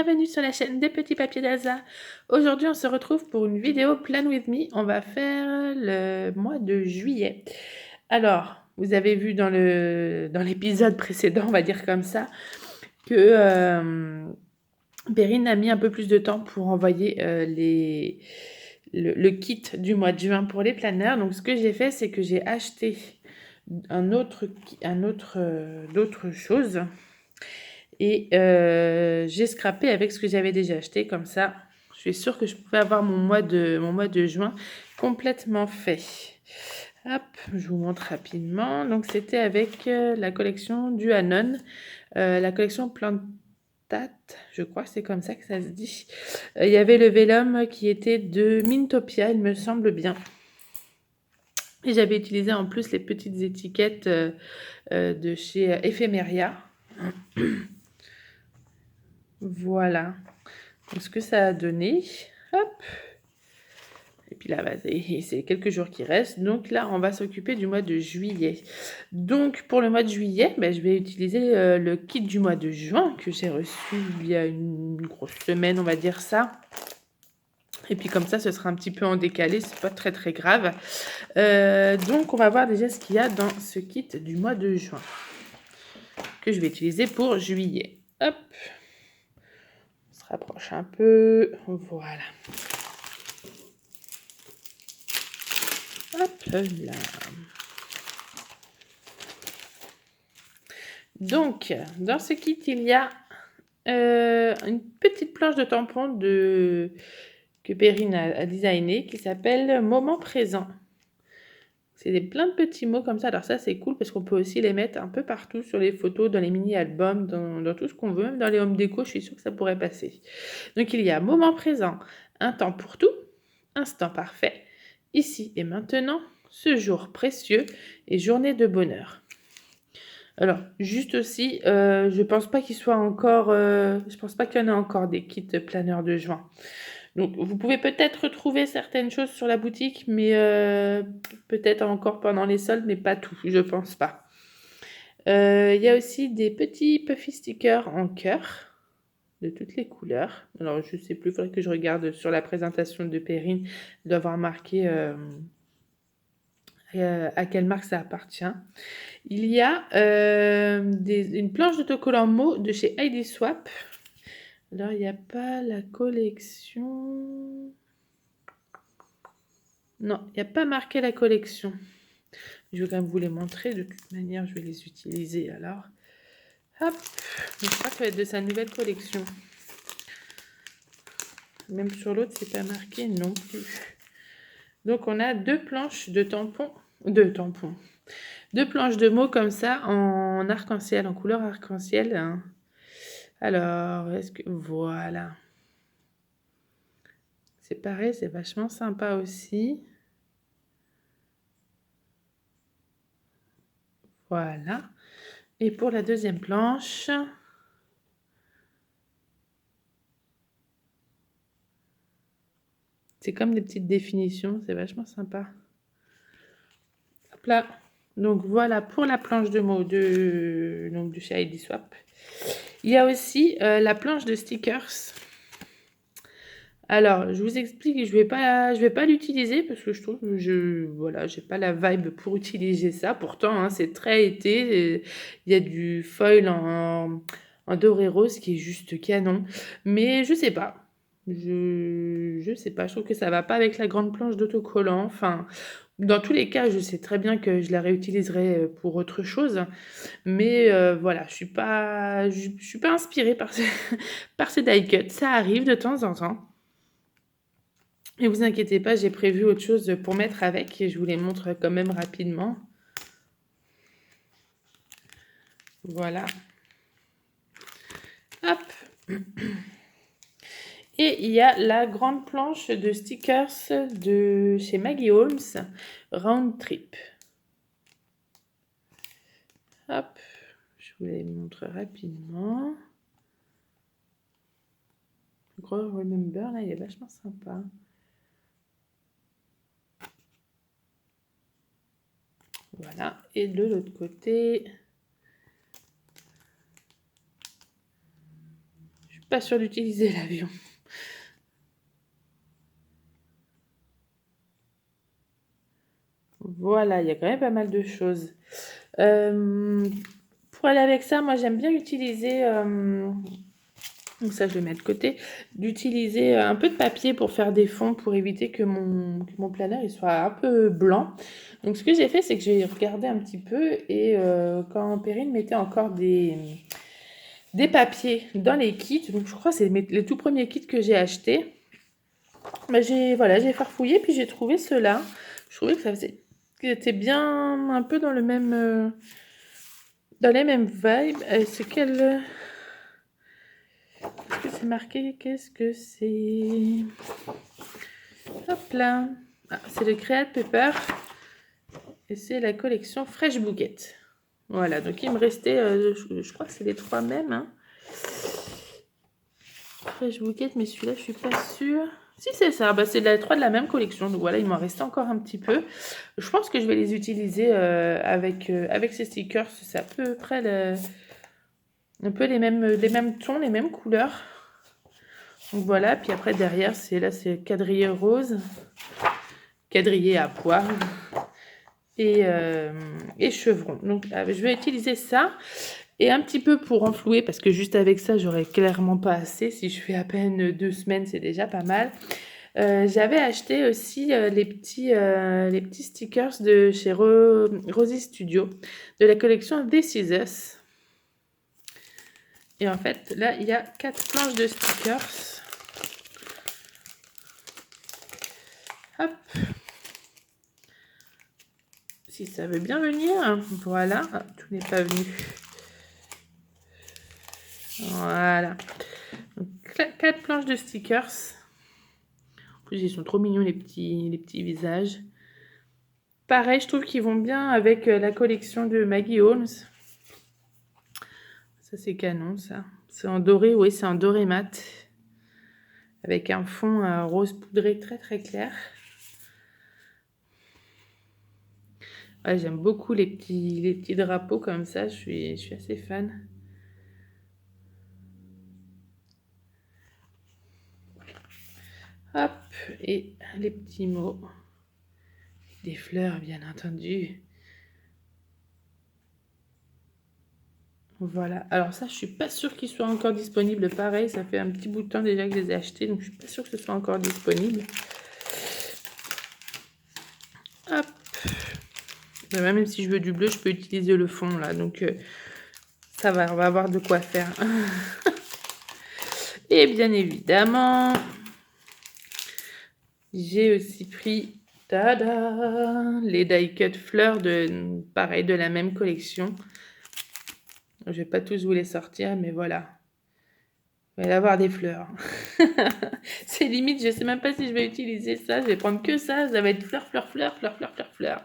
bienvenue sur la chaîne des petits papiers d'Elsa. Aujourd'hui on se retrouve pour une vidéo Plan With Me. On va faire le mois de juillet. Alors, vous avez vu dans l'épisode précédent, on va dire comme ça, que Perrine a mis un peu plus de temps pour envoyer le kit du mois de juin pour les planeurs. Donc ce que j'ai fait, c'est que j'ai acheté d'autres choses. Et j'ai scrappé avec ce que j'avais déjà acheté. Comme ça, je suis sûre que je pouvais avoir mon mois de juin complètement fait. Hop, je vous montre rapidement. Donc, c'était avec la collection du Anon, la collection Plantat, je crois que c'est comme ça que ça se dit. Il y avait le vélum qui était de Mintopia, il me semble bien. Et j'avais utilisé en plus les petites étiquettes de chez Ephemeria. Voilà ce que ça a donné. Hop. Et puis là, c'est quelques jours qui restent. Donc là, on va s'occuper du mois de juillet. Donc pour le mois de juillet, je vais utiliser le kit du mois de juin que j'ai reçu il y a une grosse semaine, on va dire ça. Et puis comme ça, ce sera un petit peu en décalé, c'est pas très très grave. Donc on va voir déjà ce qu'il y a dans ce kit du mois de juin que je vais utiliser pour juillet. Hop. Rapproche un peu, voilà. Hop là. Donc, dans ce kit, il y a une petite planche de tampons que Perrine a designé qui s'appelle Moment présent. C'est plein de petits mots comme ça. Alors ça, c'est cool parce qu'on peut aussi les mettre un peu partout sur les photos, dans les mini-albums, dans tout ce qu'on veut. Même dans les home déco, je suis sûre que ça pourrait passer. Donc, il y a moment présent, un temps pour tout, instant parfait, ici et maintenant, ce jour précieux et journée de bonheur. Alors, juste aussi, je pense pas qu'il soit encore... je pense pas qu'il y en a encore des kits planeurs de juin. Donc, vous pouvez peut-être retrouver certaines choses sur la boutique, mais peut-être encore pendant les soldes, mais pas tout, je pense pas. Il y a aussi des petits puffy stickers en cœur, de toutes les couleurs. Alors, je sais plus, il faudrait que je regarde sur la présentation de Perrine, il doit avoir marqué à quelle marque ça appartient. Il y a une planche d'autocollant Mo de chez ID Swap. Alors, il n'y a pas la collection. Non, il n'y a pas marqué la collection. Je vais quand même vous les montrer. De toute manière, je vais les utiliser alors. Hop. Je crois que ça va être de sa nouvelle collection. Même sur l'autre, c'est pas marqué non plus. Donc, on a deux planches de tampons. Deux planches de mots comme ça en arc-en-ciel, en couleur arc-en-ciel. Hein. Alors, est-ce que... Voilà. C'est pareil, c'est vachement sympa aussi. Voilà. Et pour la deuxième planche... C'est comme des petites définitions, c'est vachement sympa. Hop là. Donc voilà pour la planche de mots de chez ID Swap. Il y a aussi la planche de stickers. Alors, je vous explique, je vais pas l'utiliser parce que je trouve que j'ai pas la vibe pour utiliser ça. Pourtant, hein, c'est très été. Il y a du foil en doré rose qui est juste canon. Mais je sais pas. Je sais pas. Je trouve que ça va pas avec la grande planche d'autocollant. Enfin, dans tous les cas, je sais très bien que je la réutiliserai pour autre chose. Mais voilà, je suis pas inspirée par par ces die cuts. Ça arrive de temps en temps. Et vous inquiétez pas, j'ai prévu autre chose pour mettre avec et je vous les montre quand même rapidement. Voilà. Hop. Et il y a la grande planche de stickers de chez Maggie Holmes, Round Trip. Hop. Je vous les montre rapidement. Le gros Remember, là, il est vachement sympa. Voilà. Et de l'autre côté... pas sûre d'utiliser l'avion. Voilà, il y a quand même pas mal de choses. Pour aller avec ça, moi j'aime bien utiliser, donc ça je le mets de côté, d'utiliser un peu de papier pour faire des fonds pour éviter que mon planner il soit un peu blanc. Donc ce que j'ai fait, c'est que j'ai regardé un petit peu et quand Perrine mettait encore des papiers dans les kits, donc je crois que c'est les tout premiers kits que j'ai achetés, bah, j'ai farfouillé puis j'ai trouvé ceux-là. Je trouvais que ça faisait, qu'ils étaient bien un peu dans le même, dans les mêmes vibes. C'est quel... Est-ce que c'est marqué? Qu'est-ce que c'est? Hop là. Ah, c'est le Create Paper. Et c'est la collection Fresh Bouquet. Voilà, donc il me restait, je crois que c'est les 3 mêmes. Hein. Fresh Bouquet, mais celui-là, je suis pas sûre. Si, c'est ça. Bah, c'est les 3 de la même collection. Donc voilà, il m'en reste encore un petit peu. Je pense que je vais les utiliser avec ces stickers. C'est à peu près un peu les mêmes tons, les mêmes couleurs. Donc voilà, puis après derrière, c'est quadrillé rose, quadrillé à poire et chevron. Donc je vais utiliser ça et un petit peu pour enflouer parce que juste avec ça, j'aurais clairement pas assez. Si je fais à peine 2 semaines, c'est déjà pas mal. J'avais acheté aussi les petits stickers de chez Rosy Studio de la collection This Is Us. Et en fait, là, il y a 4 planches de stickers. Hop. Si ça veut bien venir. Voilà. Ah, tout n'est pas venu. Voilà. Donc, 4 planches de stickers. En plus, ils sont trop mignons, les petits visages. Pareil, je trouve qu'ils vont bien avec la collection de Maggie Holmes. Ça, c'est canon, ça. C'est en doré, oui, c'est en doré mat. Avec un fond rose poudré très, très clair. Ouais, j'aime beaucoup les petits drapeaux comme ça. Je suis assez fan. Hop, et les petits mots. Des fleurs, bien entendu. Voilà. Alors ça, je suis pas sûre qu'ils soient encore disponibles. Pareil, ça fait un petit bout de temps déjà que je les ai achetés, donc je suis pas sûre que ce soit encore disponible. Hop. Même si je veux du bleu, je peux utiliser le fond là, donc ça va, on va avoir de quoi faire. Et bien évidemment, j'ai aussi pris tada, les die cut fleurs pareil, de la même collection. Je vais pas tous vous les sortir, mais voilà. Il va y avoir des fleurs. C'est limite, je sais même pas si je vais utiliser ça. Je vais prendre que ça. Ça va être fleurs, fleurs, fleurs, fleurs, fleurs, fleurs, fleurs.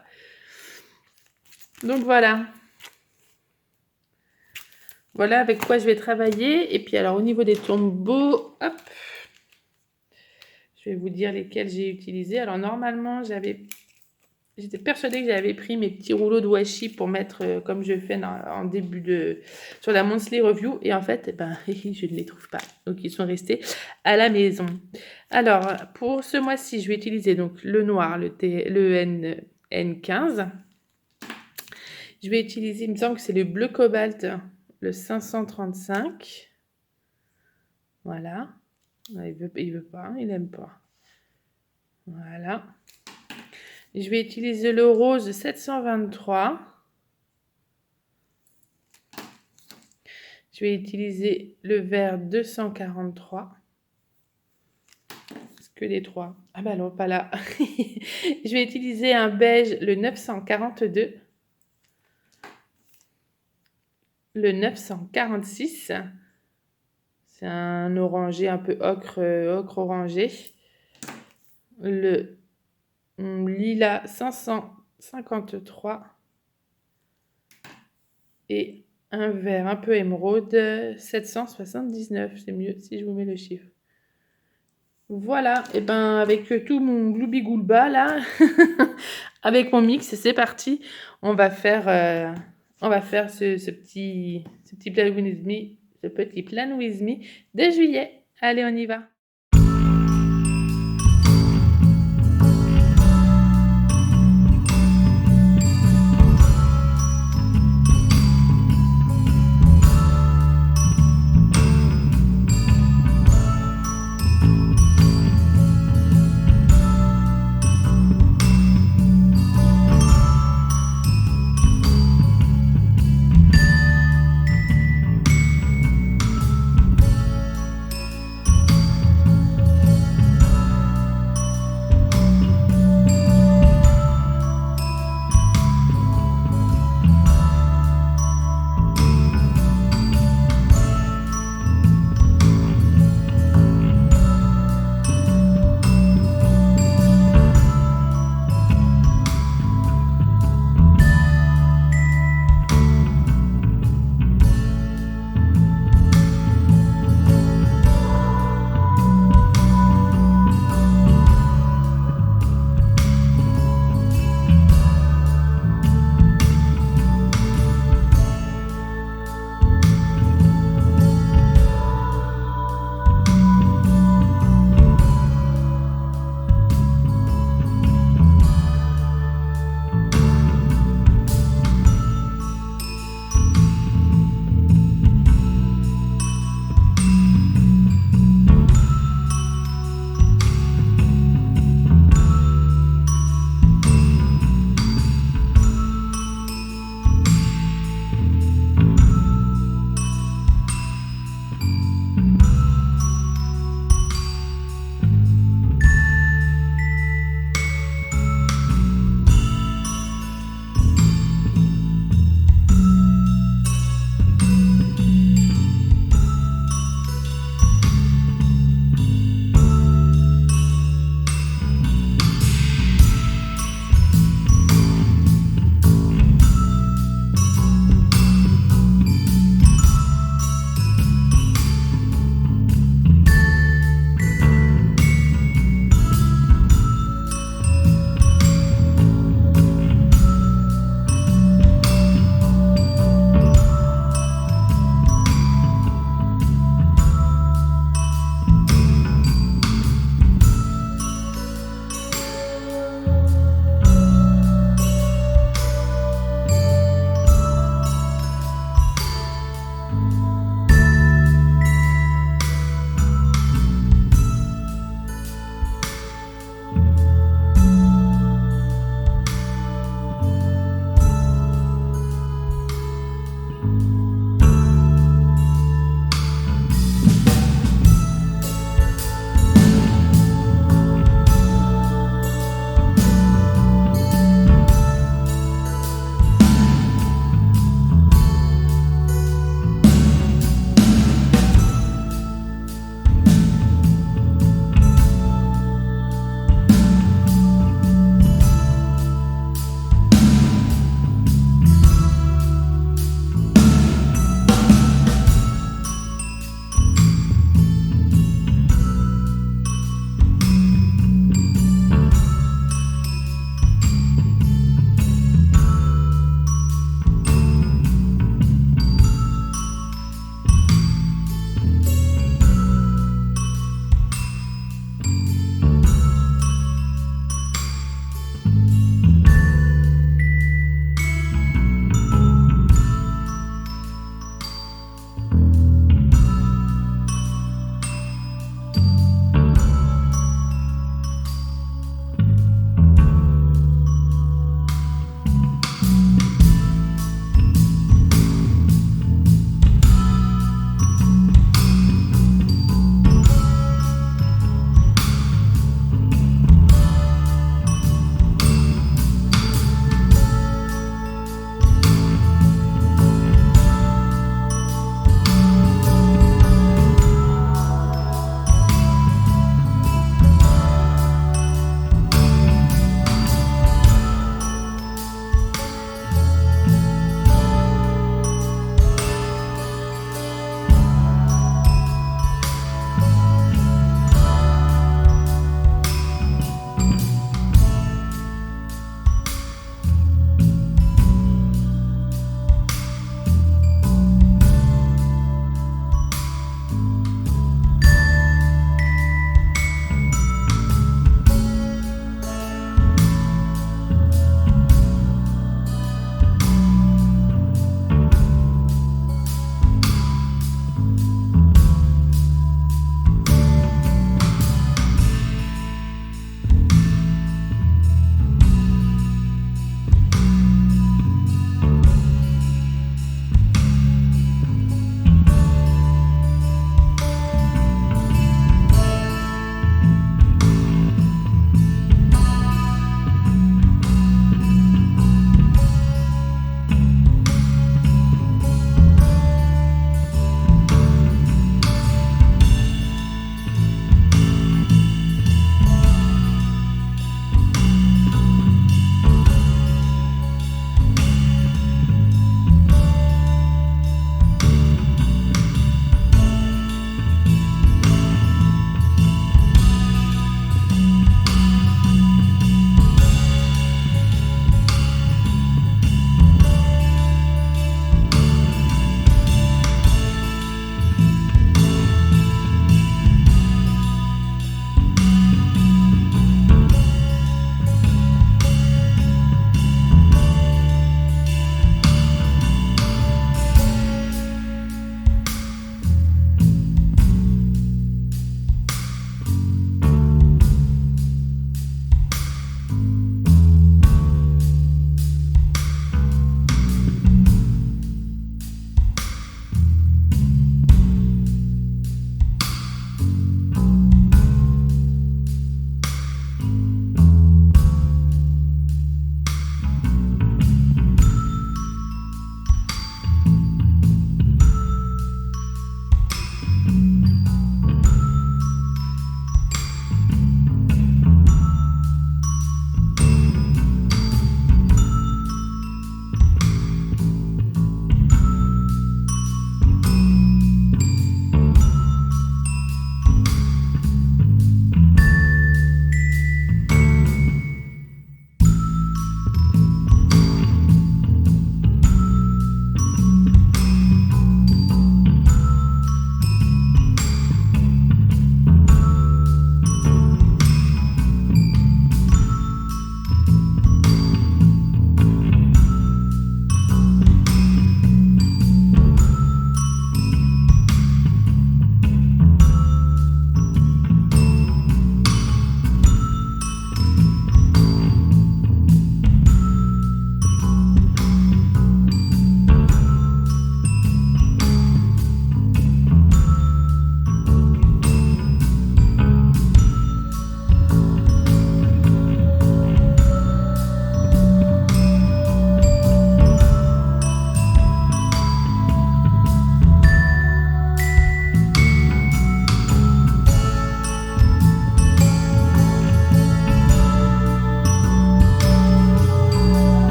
Donc voilà. Voilà avec quoi je vais travailler. Et puis alors au niveau des tombeaux, hop. Je vais vous dire lesquels j'ai utilisés. Alors normalement, j'étais persuadée que j'avais pris mes petits rouleaux de washi pour mettre comme je fais en début sur la monthly review. Et en fait, je ne les trouve pas. Donc, ils sont restés à la maison. Alors, pour ce mois-ci, je vais utiliser donc le noir, le N15. Je vais utiliser, il me semble que c'est le bleu cobalt, le 535. Voilà. Il veut pas, il n'aime pas. Voilà. Je vais utiliser le rose 723. Je vais utiliser le vert 243. Est-ce que les 3? Ah bah non, pas là. Je vais utiliser un beige, le 942. Le 946. C'est un orangé, un peu ocre orangé. Le lilas 553. Et un vert un peu émeraude 779. C'est mieux si je vous mets le chiffre. Voilà, et ben avec tout mon gloubi-goulba là, avec mon mix, c'est parti. On va faire ce petit Play With Me, ce petit Plan With Me de juillet. Allez, on y va!